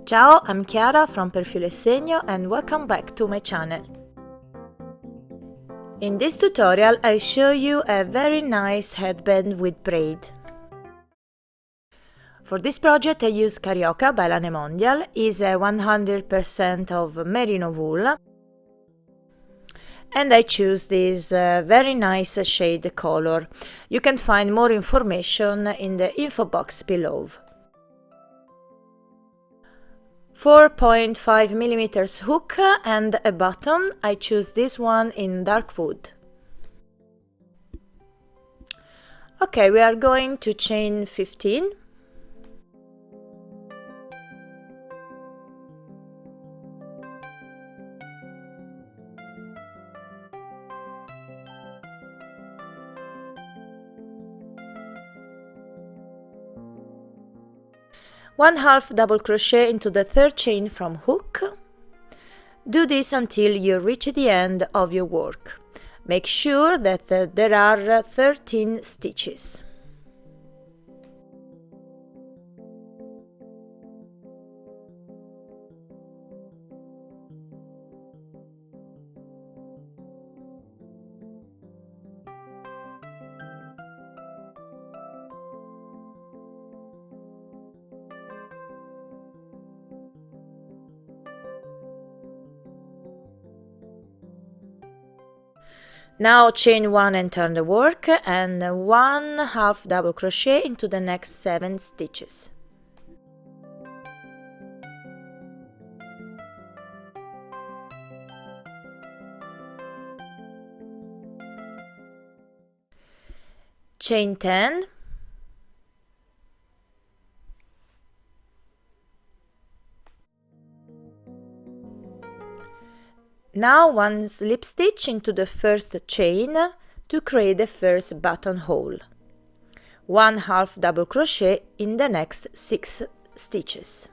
Ciao, I'm Chiara from Filo e Segno and welcome back to my channel. In this tutorial I show you a very nice headband with braid. For this project I use Carioca by Lane Mondial. It's a 100% of merino wool and I choose this very nice shade color. You can find more information in the info box below. 4.5mm hook and a button. I choose this one in dark wood. Okay, we are going to chain 15. One half double crochet into the third chain from hook. Do this until you reach the end of your work. Make sure that there are 13 stitches. Now chain 1 and turn the work and 1 half double crochet into the next 7 stitches. Chain 10. Now one slip stitch into the first chain to create the first buttonhole. 1 half double crochet in the next 6 stitches.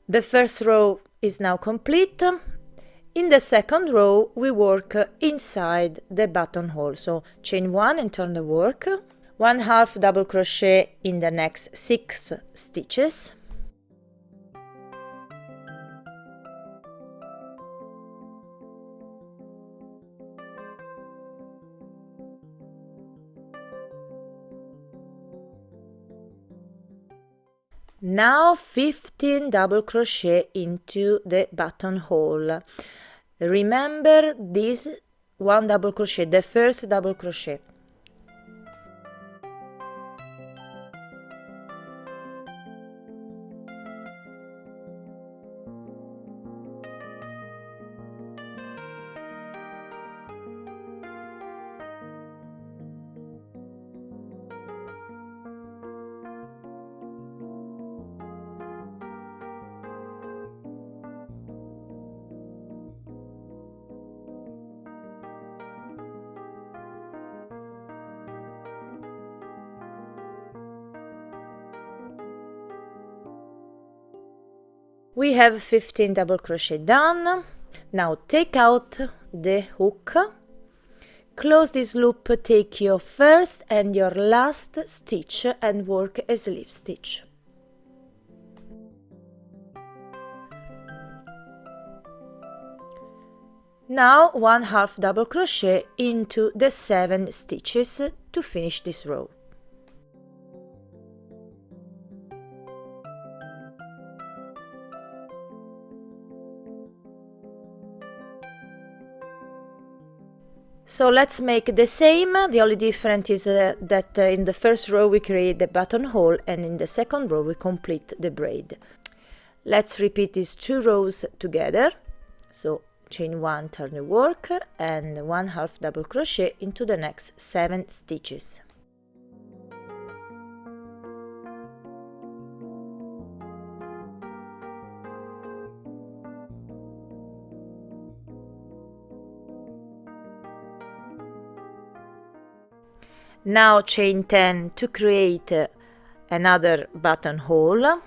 The first row is now complete. In the second row we work inside the buttonhole, so chain 1 and turn the work. 1 half double crochet in the next 6 stitches. Now 15 double crochet into the buttonhole. Remember this one double crochet, the first double crochet. We have 15 double crochet done. Now take out the hook, close this loop, take your first and your last stitch and work a slip stitch. Now 1 half double crochet into the 7 stitches to finish this row. So let's make the same. The only difference is that in the first row we create the buttonhole and in the second row we complete the braid. Let's repeat these 2 rows together. So chain 1, turn the work and 1 half double crochet into the next 7 stitches. Now chain 10 to create another buttonhole.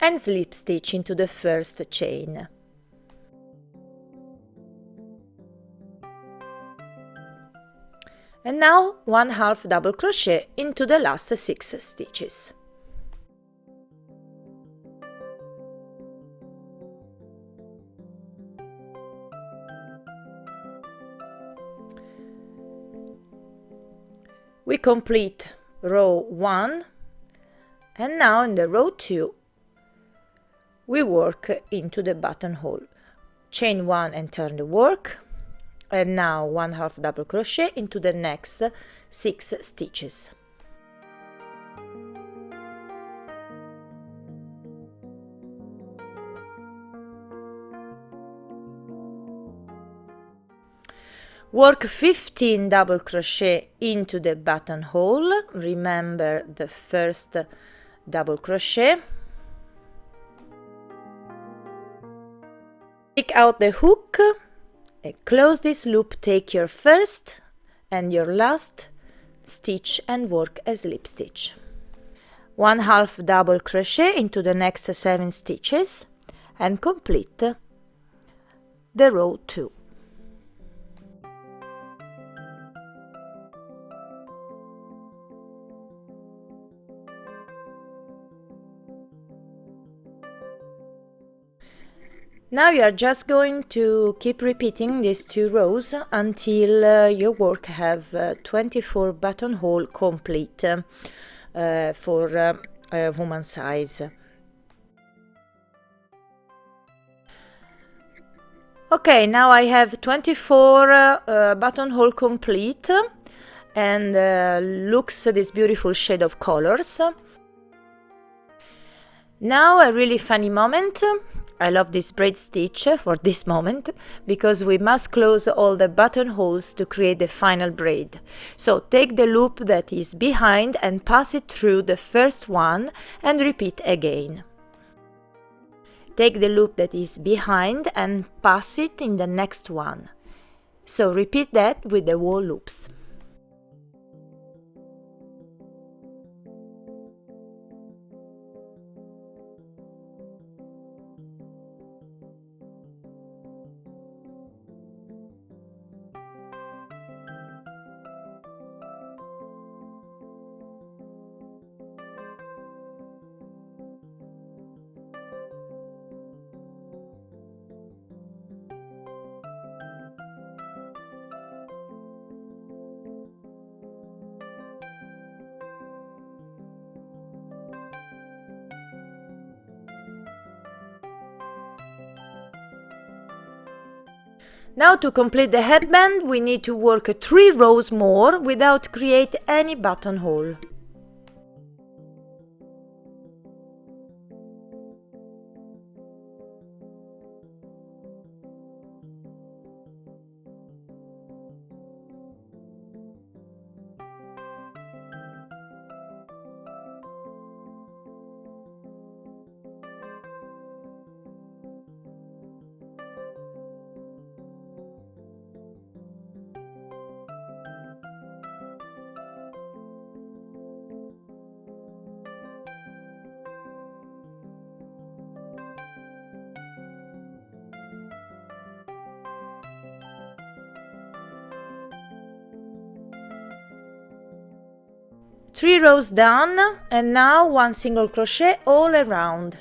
and slip stitch into the first chain. And now 1/2 double crochet into the last 6 stitches. We complete row 1, and now in the row 2 we work into the buttonhole. Chain 1 and turn the work, and now 1/2 double crochet into the next 6 stitches. Work 15 double crochet into the buttonhole. Remember the first double crochet. Take out the hook and close this loop. Take your first and your last stitch and work a slip stitch. 1/2 double crochet into the next 7 stitches and complete the row 2. Now you are just going to keep repeating these 2 rows until your work have 24 buttonhole complete for woman size. Okay, now I have 24 buttonhole complete, and looks this beautiful shade of colors. Now a really funny moment. I love this braid stitch for this moment because we must close all the buttonholes to create the final braid. So take the loop that is behind and pass it through the first one and repeat again. Take the loop that is behind and pass it in the next one. So repeat that with the whole loops. Now to complete the headband we need to work 3 rows more without create any buttonhole. Three rows done, and now 1 single crochet all around.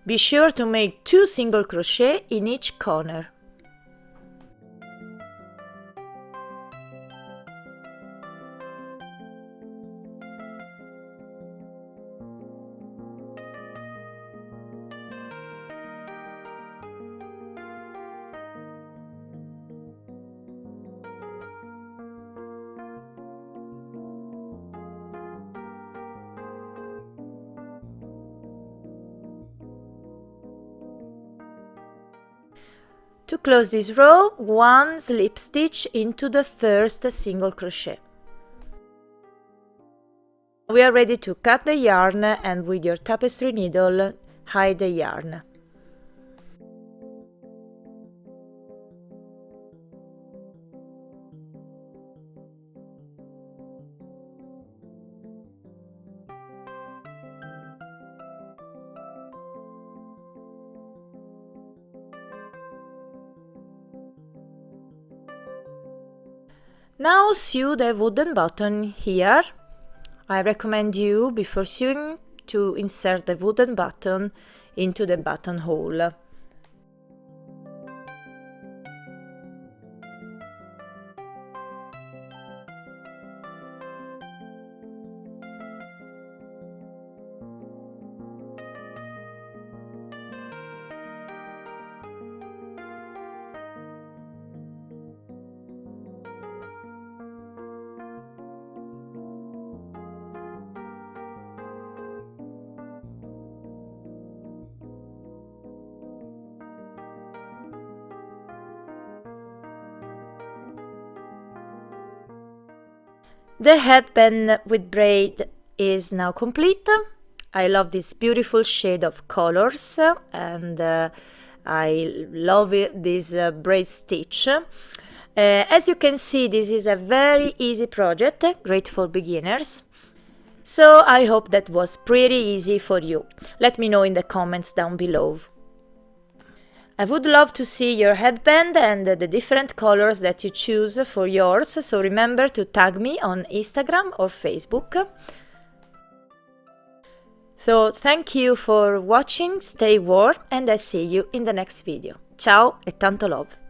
Be sure to make 2 single crochet in each corner. To close this row, 1 slip stitch into the first single crochet. We are ready to cut the yarn and with your tapestry needle hide the yarn. Now sew the wooden button here. I recommend you, before sewing, to insert the wooden button into the buttonhole. The headband with braid is now complete. I love this beautiful shade of colors and I love this braid stitch. As you can see, this is a very easy project, great for beginners. So I hope that was pretty easy for you. Let me know in the comments down below. I would love to see your headband and the different colors that you choose for yours, so remember to tag me on Instagram or Facebook. So thank you for watching, stay warm and I see you in the next video. Ciao e tanto love!